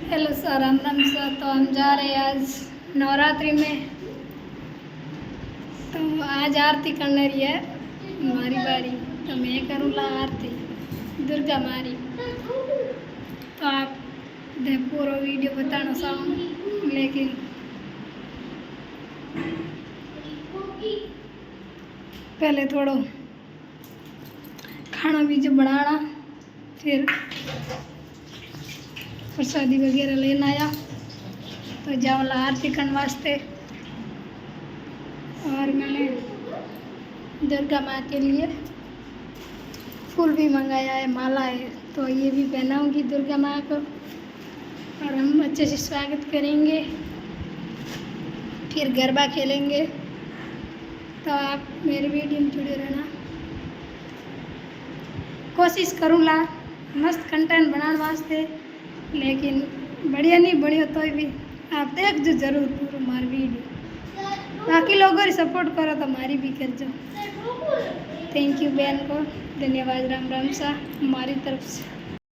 Hello sir, Ram Ram sir. तो हम जा रहे हैं आज नवरात्रि में। तो आज आरती करने रही है हमारी बारी। तो मैं करूँगा आरती दुर्गा मारी। तो आप दे पूरा वीडियो बताना चाहूँ, लेकिन पहले थोड़ा खाना भी जो बनाना, फिर प्रसादी वगैरह लेना आया। तो जावला आरती करने वास्ते। और मैंने दुर्गा माँ के लिए फूल भी मंगाया है, माला है। तो ये भी पहनाऊंगी दुर्गा माँ को और हम अच्छे से स्वागत करेंगे, फिर गरबा खेलेंगे। तो आप मेरे वीडियो में जुड़े रहना। कोशिश करूँगा मस्त कंटेंट बनाने वास्ते, लेकिन बढ़िया नहीं बढ़िया तो भी आप देख जो जरूर पूरा हमारी वीडियो। बाकी लोगों सपोर्ट करो तो हमारी भी कर जो। थैंक यू बहन को, धन्यवाद। राम राम सा हमारी तरफ से।